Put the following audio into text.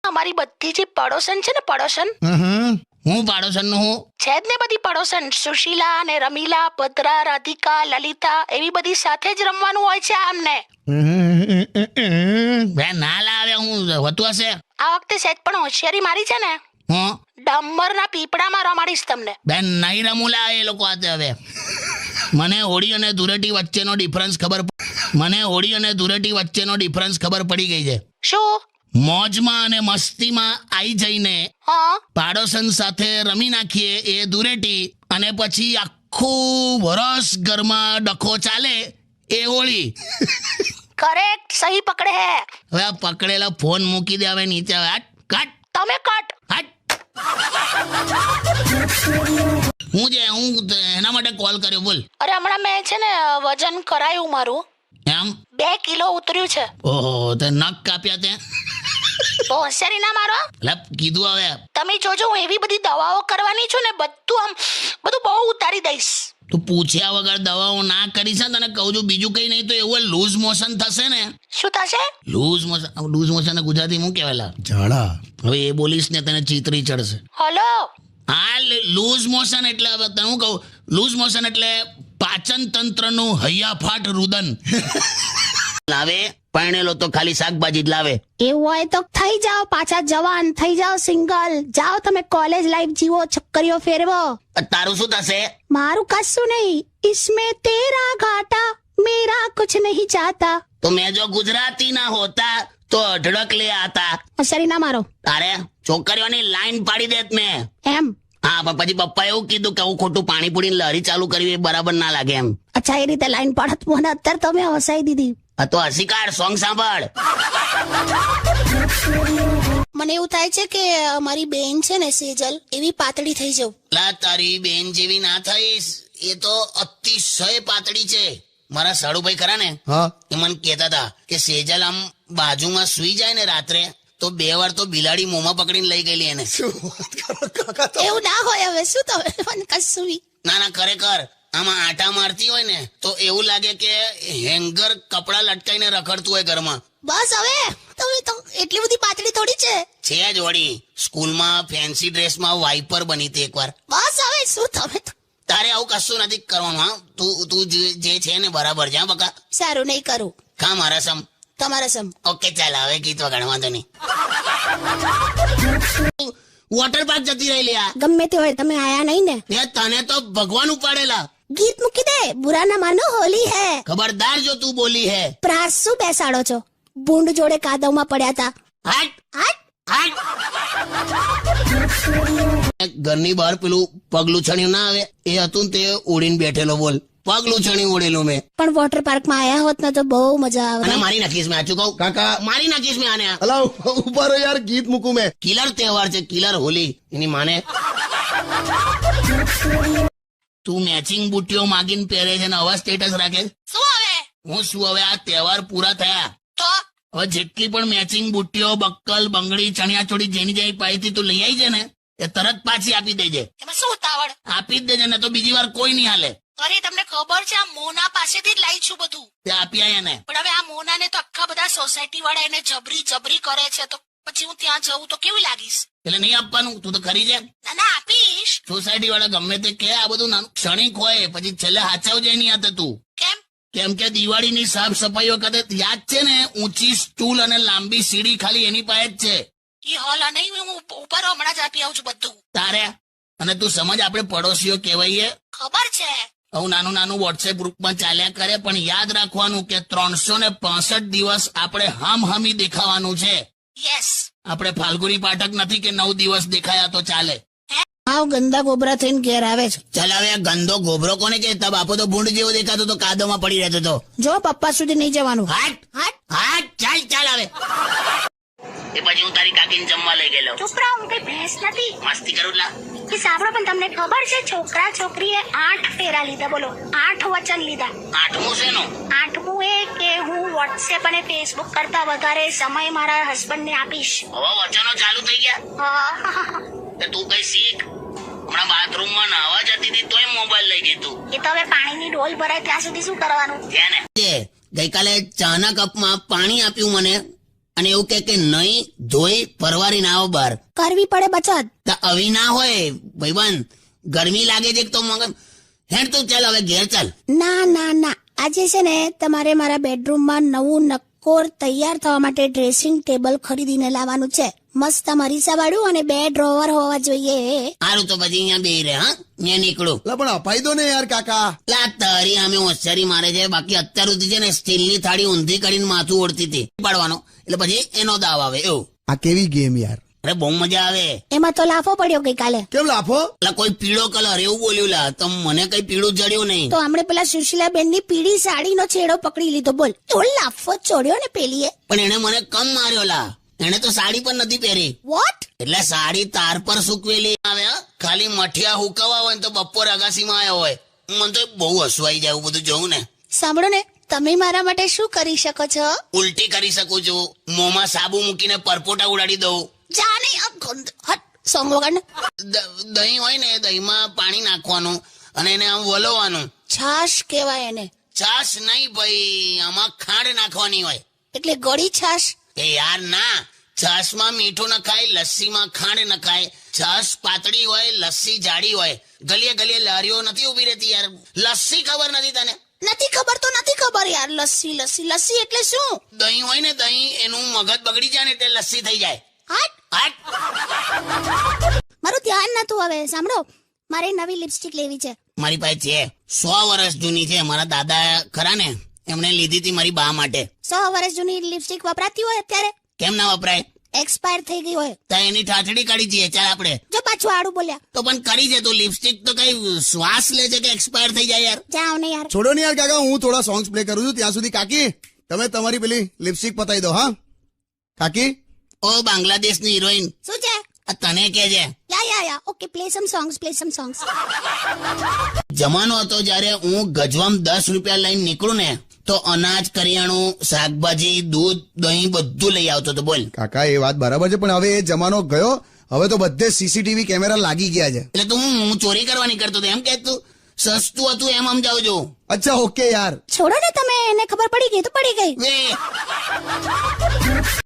અમારી બધી જે પડોશન છે ને પડોશન હું પાડોશન નું હું છે જ ને બધી પડોશન સુશીલા ને રમીલા ભદ્રા રાધિકા લલિતા એવી બધી સાથે જ રમવાનું હોય છે આમને બે ના લાવે હું હોતું હશે આ વખતે સેજ પણ હોશિયારી મારી છે ને હું ડામરના પીપળામાં રમાડીશ તમને બેન નહીં રમુલા એ લોકો હાથે હવે મને હોળી અને ધૂળેટી વચ્ચેનો ડિફરન્સ ખબર પડી ગઈ છે શું મોજમાં અને મસ્તીમાં આવી જઈને હા પાડોશન સાથે રમી નાખીએ એ ધૂળેટી અને પછી આખું વરસ ઘરમાં ડખો ચાલે એ હોળી કરેક્ટ સહી પકડે હે હવે આ પકડેલા ફોન મૂકી દે હવે નીચે હવે હટ કટ તમે કટ હટ હું એના માટે કોલ કર્યો બોલ અરે હમણાં મેં છે ને વજન કરાયું મારું એમ 2 કિલો ઉતર્યું છે ઓહો તે નખ કાપ્યા તે તો હોશિયારી ના મારો એટલે કીધું હવે તમે જોજો હું એવી બધી દવાઓ કરવાની છું ને બધું બહુ ઉતારી દઈશ તું પૂછ્યા વગર દવાઓ ના કરી છે તને કહું છું બીજું કઈ નહીં તો એવું લૂઝ મોશન થશે ને શું થશે લૂઝ મોશન ગુજરાતી હું કહેવાય ઝાડા હવે એ બોલીશ ને તને ચીતરી ચડશે હલો હા લૂઝ મોશન એટલે હવે તને હું કહું લૂઝ મોશન એટલે પાચન તંત્રનું હૈયાફાટ રુદન લાવે પરણેલો તો ખાલી શાકભાજી જ લાવે એવું હોય તો થઈ જાઓ પાછા જવાન થઈ જાઓ સિંગલ જાઓ તમે કોલેજ લાઈફ જીવો છોકરીઓ ફેરવો તારું શું થશે મારું કશું નહીં इसमें तेरा घाटा मेरा कुछ नहीं चाहता તો મેં જો ગુજરાતી ના હોતા તો અઢળક લે આતા હોશિયારી ના મારો તારે છોકરીઓની લાઈન પાડી દેત મેં એમ હા પણ પછી પપ્પા એવું કીધું કે હું ખોટું પાણી પૂરી લહેરી ચાલુ કરવી એ બરાબર ના લાગે એમ અચ્છા એ રીતે લાઈન પાડત મને અત્યારે તમે હસાઈ દીધી આ તો હસી કાઢ સોંગ સાંભળ મને એવું થાય છે કે મારી બેન છે ને સેજલ એવી પાતળી થઈ જાઉં લા તારી બેન જેવી ના થઈશ એ તો અતિશય પાતળી છે મારા સાડુભાઈ ખરા ને હા એ મને કહેતા હતા કે સેજલ આમ બાજુમાં સુઈ જાય ને રાત્રે તો 2 વાર તો બિલાડી મોંમાં પકડીને લઈ ગયેલી એને એવું ના હોય હવે શું તમે મને કશું ના ખરેખર આમાં આટા મારતી હોય ને તો એવું લાગે કે હેંગર કપડા લટકાઈને રખડતું હોય ઘરમાં બસ હવે તમે તો એટલી બધી પાતળી થોડી છે છે જ વળી સ્કૂલમાં ફેન્સી ડ્રેસમાં વાઇપર બની હતી એકવાર બસ હવે શું તમે તો તારે આવું કશું નથી કરવાનું હા તું જે છે ને બરાબર છે હા બકા સારું નહીં કરું કા મારા સમ તમારા સમ ઓકે ચાલ હવે ગીત વગાડ વાંધો નહીં વોટર પાર્ક જતી રહી લ્યા ગમે તે હોય તમે આયા નહીં ને તને તો ભગવાન ઉપાડેલા ગીત મૂકી દે બુરા ના માનો હોલી હે ખબરદાર જો તું બોલી હે પ્રાસ શું બેસાડો છો બુંડ જોડે કાદવમાં પડ્યા હતા હટ હટ હટ ઘરની બહાર પેલું પગલું છણ્યું ના આવે એ હતું ને તે ઉડીને બેઠેલો બોલ પગલું છણ્યું ઉડેલું મેં પણ વોટર પાર્ક માં આયા હોત ને તો બહુ મજા આવે અને મારી નાખીશ મેં આચું કહું કાકા મારી નાખીશ મેં આને અલા ઉભા રહો યાર ગીત મૂકું મેં કિલર તહેવાર છે કિલર હોલી એની માને તું મેચિંગ બુટ્ટીઓ માગીને પહેરે છે ને આવા સ્ટેટસ રાખે શું હવે હું શું હવે આ તહેવાર પૂરા થયા તો હવે જેટલી પણ મેચિંગ બુટ્ટીઓ બક્કલ બંગડી ચણિયાચોળી જેની જેની પાસેથી તું લઈ આવી છે ને એ તરત પાછી આપી દેજે એમાં શું ઉતાવળ આપી જ દેજે ને તો બીજી વાર કોઈ નહીં હાલે અરે તમને ખબર છે આ મોના પાસેથી જ લાવી છું બધું તે આપી આયા ને પણ હવે આ મોનાને તો આખા બધા સોસાયટી વાળા એને જબરી કરે છે તો પછી હું ત્યાં જઉં તો કેવી લાગીશ એટલે નહીં આપવાનું તું તો ખરી છે ના આપીશ સોસાયટી વાળા ગમે તે કે આ બધું નાનું ક્ષણિક હોય પછી છેલ્લે હાચવજે નહીં આતે તું કેમ કે દિવાળીની સાફ સફાઈ વખતે યાદ છે ને ઊંચી સ્ટૂલ અને લાંબી સીડી ખાલી એની પાસે જ છે એ હોલ નહીં હું ઉપર હમણાં જ આપી આવું છું બધું તારે અને તું સમજ આપણે પડોશીઓ કહેવાઈએ ખબર છે હું નાનું વોટ્સએપ ગ્રુપમાં ચાલ્યા કરે પણ યાદ રાખવાનું કે 365 દિવસ આપણે હમી દેખાવાનું છે યસ આપણે ફાલ્ગુની પાઠક નથી કે 9 દિવસ દેખાયા તો ચાલે આવ ગંદા ગોબરા થઈને ઘેર આવે છે ચાલ હવે આ ગંદો ગોબરો કોને કે તા બાપો તો ભૂંડ જેવો દેખાતો તો કાદવમાં પડી રહેતો તો જો પપ્પા સુધી નહીં જવાનું હાટ ચાલ હવે એ પછી હું તારી કાકીને જમવા લઈ ગયેલો ચૂપ રહો હું કઈ ભેંસ નથી મસ્તી કરું લા કે સાંભળો પણ તમને ખબર છે છોકરા છોકરીએ 8 ફેરા લીધા બોલો 8 વચન લીધા 8મું શેનું 8મું એ કે હું વોટ્સએપ અને ફેસબુક કરતા વધારે સમય મારા હસબન્ડને આપીશ હવે વચનો ચાલુ થઈ ગયા તે તું કઈ શીખ હમણાં બાથરૂમમાં નાવા જતી હતી તોય મોબાઈલ લઈ ગઈ તું એ તો હવે પાણીની ડોલ ભરાય ત્યાં સુધી શું કરવાનું ત્યાં ને ગઈકાલે ચાના કપમાં પાણી આપ્યું મને અને એવું કે નહીં ધોઈ પરવારી ના આવો બહાર. કરવી પડે બચત. તો આવી ના હોય ભાઈબંધ, ગરમી લાગે છે એક તો મગન. હેડ તું ચાલ હવે ઘેર ચાલ. ના ના ના, આજે છે ને તમારે મારા બેડરૂમમાં નવું નક્કોર તૈયાર થવા માટે ડ્રેસિંગ ટેબલ ખરીદીને લાવવાનું છે. મસ્ત મરીસા વાળું અને 2 ડ્રોવર હોવા જોઈએ. સારું તો પછી અહીંયા બે રહે. હા અહીંયા નીકળું. લા પણ અપાઈ દો ને યાર કાકા. લા તારી અમે હોશિયારી મારે છે. બાકી અત્યાર સુધી છે ને સ્ટીલની થાળી ઊંધી કરીને માથું ઓળતી હતી પાડવાનો, એટલે પછી એનો દાવ આવે એવું. આ કેવી ગેમ યાર. અરે બહુ મજા આવે. એમાં તો લાફો પડ્યો ગઈકાલે. કેમ લાફો? લા કોઈ પીળો કલર એવું બોલ્યું. લા તો મને કઈ પીળું જડ્યું નહીં. તો હમણે પેલા સુશીલાબેન ની પીળી સાડીનો છેડો પકડી લીધો. બોલ, એવો લાફો ચોડ્યો ને પેલીએ. પણ એને મને કમ માર્યો. લા એને તો સાડી પણ નથી પહેરી. વોટ? એટલે સાડી તાર પર સૂકવેલી આવે. ખાલી મઠિયા હુકવા હોય ને તો બપોર અગાસીમાં આવ્યો હોય. મને તો બહુ હસવાઈ જાય એવું બધું જોઉં ને. સાંભળો ને, તમે મારા માટે શું કરી શકો છો? ઉલટી કરી શકું છું, મોંમાં સાબુ મૂકીને પરપોટા ઉડાડી દઉં. જાને આ ગંધ હટ સોંગ વગર. દહીં હોય ને દહીંમાં પાણી નાખવાનું અને એને આમ વલોવાનું. છાશ કહેવાય એને. છાશ નહીં ભાઈ, આમાં ખાંડ નાખવાની હોય. એટલે ગળી છાશ. એ યાર ના, છાશમાં મીઠું નખાય, લસ્સીમાં ખાંડ નખાય. છાશ પાતળી હોય, લસ્સી જાડી હોય. ગલીએ ગલીએ લારીઓ નથી ઉભી રહેતી યાર. લસ્સી ખબર નથી તને? નથી ખબર તો નથી ખબર યાર. લસ્સી લસ્સી લસ્સી એટલે શું? દહીં હોય ને દહીં, એનું મગજ બગડી જાય ને એટલે લસ્સી થઈ જાય. હટ. હાટ. મારું ધ્યાન નતું. હવે સાંભળો, મારે નવી લિપસ્ટિક લેવી છે. મારી પાસે છે, 100 વર્ષ જૂની છે. મારા દાદા ખરા ને, એમણે લીધી હતી મારી બા માટે. 100 વર્ષ જૂની લિપસ્ટિક વપરાતી હોય અત્યારે? કેમ ના વપરાય? એક્સપાયર થઈ ગઈ હોય તો એની ઠાઠડી કાઢી જઈએ ચાલ આપણે. જો પાછું આડું બોલ્યા તો પણ કરી છે તું. લિપસ્ટિક તો કઈ શ્વાસ લે છે કે એક્સપાયર થઈ જાય યાર. જાઓ ને યાર. છોડો ને યાર કાકા, હું થોડા સોંગ્સ પ્લે કરું છું. ત્યાં સુધી કાકી તમે તમારી પેલી લિપસ્ટિક પતાવી દો. હા કાકી. ઓ બાંગ્લાદેશની હિરોઈન, શું છે? આ તને કે છે? Yeah okay, play some songs. જમાનો હતો જયારે હું ગજવામ 10 રૂપિયા લઈને નીકળું ને તો અનાજ, કરિયાણું, શાકભાજી, દૂધ, દહીં બધું લઈ આવતો હતો. બોલ કાકા એ વાત બરાબર છે, પણ હવે એ જમાનો ગયો. હવે તો બધે સીસીટીવી કેમેરા લાગી ગયા છે. એટલે તું હું ચોરી કરવાની કરતો હતો એમ કે? તું સસ્તું હતું એમ સમજાવજો. અચ્છા ઓકે યાર. છોડો ને, તમે એને ખબર પડી ગઈ તો પડી ગઈ. વે